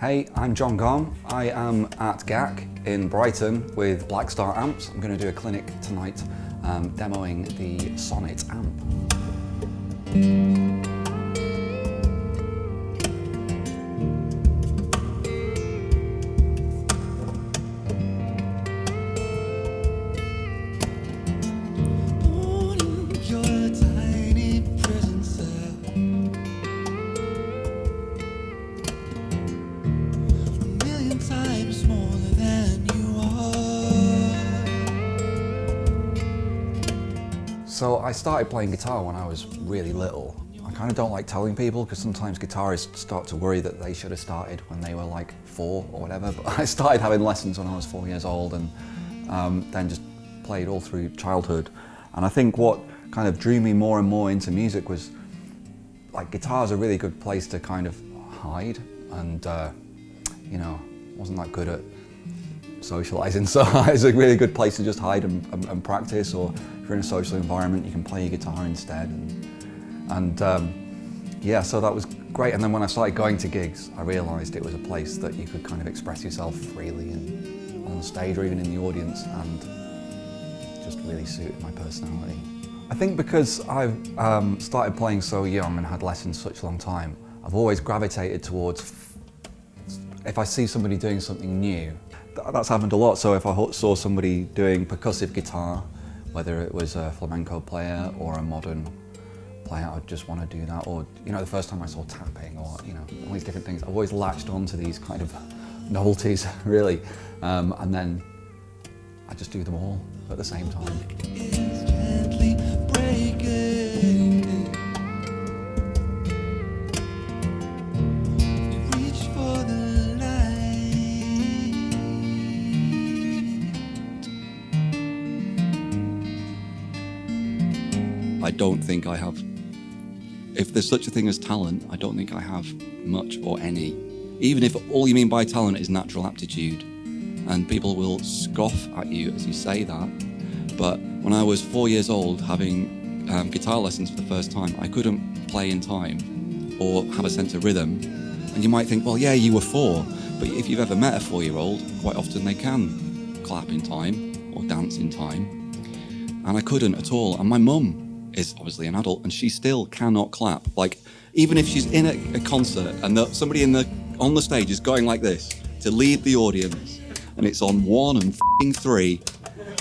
Hey, I'm Jon Gomm. I am at GAK in Brighton with Blackstar amps. I'm going to do a clinic tonight demoing the Sonnet amp. So I started playing guitar when I was really little. I kind of don't like telling people because sometimes guitarists start to worry that they should have started when they were like 4 or whatever, but I started having lessons when I was 4 years old and then just played all through childhood. And I think what kind of drew me more and more into music was like guitar's a really good place to kind of hide and you know, wasn't that good at socializing, so it's a really good place to just hide and practice, or if you're in a social environment you can play your guitar instead, and yeah, so that was great. And then when I started going to gigs I realised it was a place that you could kind of express yourself freely and on stage or even in the audience, and just really suited my personality. I think because I've started playing so young and had lessons such a long time, I've always gravitated towards, if I see somebody doing something new, that's happened a lot. So if I saw somebody doing percussive guitar, whether it was a flamenco player or a modern player, I'd just want to do that. Or, you know, the first time I saw tapping, or, you know, all these different things. I've always latched on to these kind of novelties, really. And then I just do them all at the same time. I don't think I have, if there's such a thing as talent, I don't think I have much or any. Even if all you mean by talent is natural aptitude, and people will scoff at you as you say that. But when I was 4 years old having guitar lessons for the first time, I couldn't play in time or have a sense of rhythm. And you might think, well, yeah, you were 4, but if you've ever met a 4-year-old, quite often they can clap in time or dance in time. And I couldn't at all. And my mum is obviously an adult and she still cannot clap. Like, even if she's in a concert and somebody on the stage is going like this to lead the audience and it's on 1 and 3,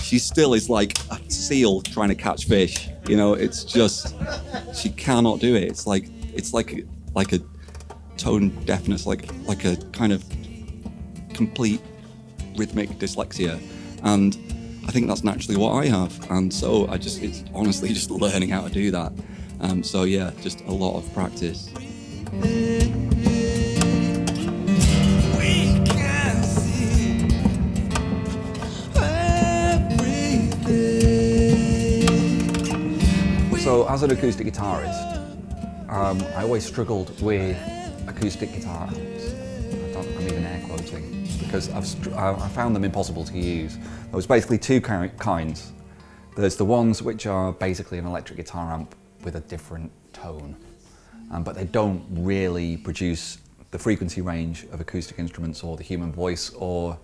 she still is like a seal trying to catch fish. You know, it's just, she cannot do it. It's like a tone deafness, like a kind of complete rhythmic dyslexia. And I think that's naturally what I have, and so it's honestly just learning how to do that. So yeah, just a lot of practice. So as an acoustic guitarist, I always struggled with acoustic guitar amps. I'm even air quoting, because I found them impossible to use. There was basically 2 kinds. There's the ones which are basically an electric guitar amp with a different tone, but they don't really produce the frequency range of acoustic instruments or the human voice or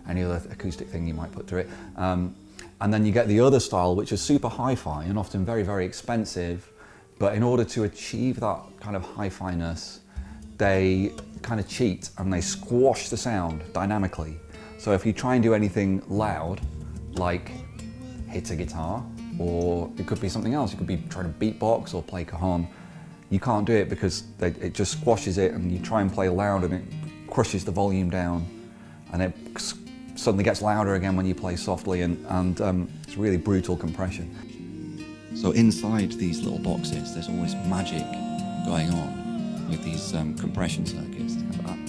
any other acoustic thing you might put through it. And then you get the other style, which is super hi-fi and often very, very expensive, but in order to achieve that kind of hi-fi-ness, they kind of cheat and they squash the sound dynamically. So if you try and do anything loud, like hit a guitar, or it could be something else, you could be trying to beatbox or play cajon, you can't do it because it just squashes it, and you try and play loud and it crushes the volume down, and it suddenly gets louder again when you play softly, and it's really brutal compression. So inside these little boxes, there's always magic going on with these compression circuits,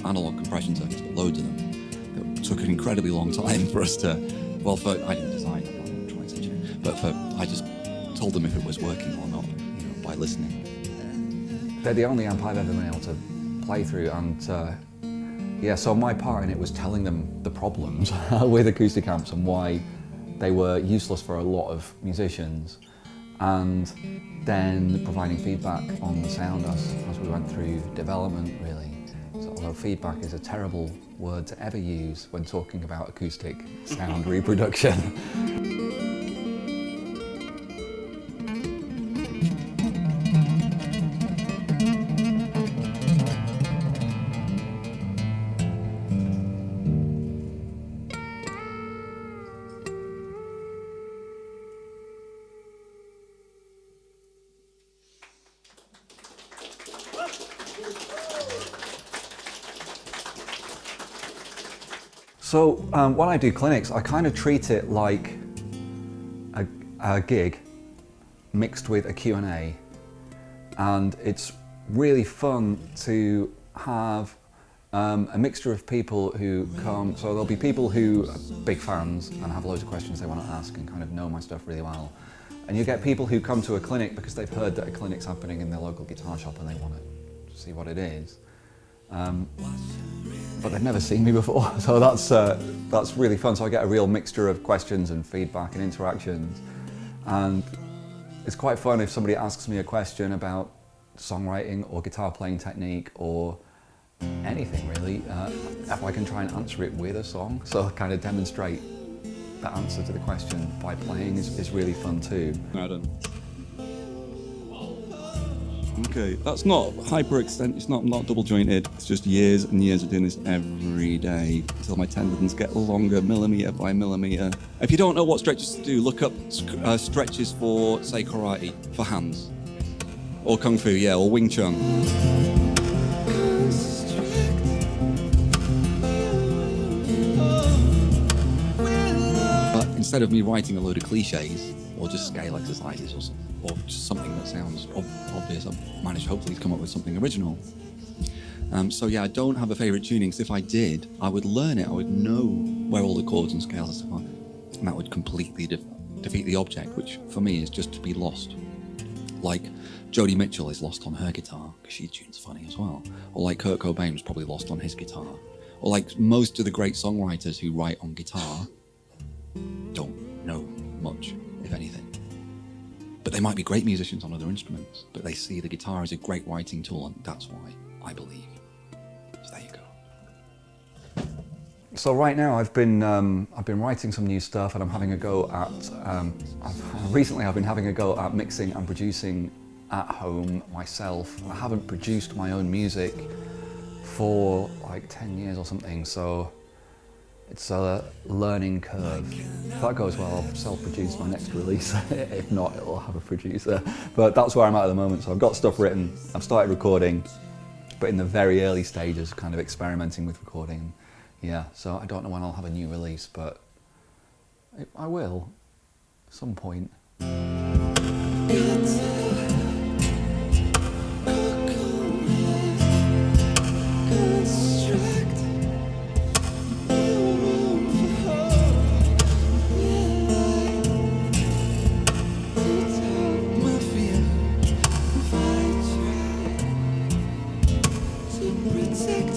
analog compression circuits, but loads of them. It took an incredibly long time for us to, I didn't design it, I'm not trying to say, but I just told them if it was working or not, you know, by listening. They're the only amp I've ever been able to play through, and yeah, so my part in it was telling them the problems with acoustic amps and why they were useless for a lot of musicians, and then providing feedback on the sound as we went through development, really. So although feedback is a terrible word to ever use when talking about acoustic sound reproduction. So when I do clinics, I kind of treat it like a gig mixed with a Q&A, and it's really fun to have a mixture of people who come. So there'll be people who are big fans and have loads of questions they want to ask and kind of know my stuff really well. And you get people who come to a clinic because they've heard that a clinic's happening in their local guitar shop and they want to see what it is. But they've never seen me before, so that's really fun. So I get a real mixture of questions and feedback and interactions, and it's quite fun if somebody asks me a question about songwriting or guitar playing technique or anything really, if I can try and answer it with a song. So kind of demonstrate the answer to the question by playing is really fun too. Okay, that's not hyperextend, it's not double jointed, it's just years and years of doing this every day until my tendons get longer millimetre by millimetre. If you don't know what stretches to do, look up stretches for, say, karate, for hands. Or kung fu, yeah, or Wing Chun. But instead of me writing a load of cliches, or just scale exercises or just something that sounds obvious, I've managed hopefully to come up with something original. So yeah, I don't have a favourite tuning, because if I did, I would learn it, I would know where all the chords and scales and stuff are, and that would completely defeat the object, which for me is just to be lost. Like Joni Mitchell is lost on her guitar, because she tunes funny as well. Or like Kurt Cobain was probably lost on his guitar. Or like most of the great songwriters who write on guitar don't know much, if anything. But they might be great musicians on other instruments, but they see the guitar as a great writing tool, and that's why I believe. So there you go. So right now I've been writing some new stuff, and I'm having a go at, recently I've been having a go at mixing and producing at home myself. I haven't produced my own music for like 10 years or something, so it's a learning curve. If that goes well, I'll self-produce my next release. If not, it'll have a producer. But that's where I'm at the moment. So I've got stuff written, I've started recording, but in the very early stages, kind of experimenting with recording. Yeah, so I don't know when I'll have a new release, but I will, at some point. Protect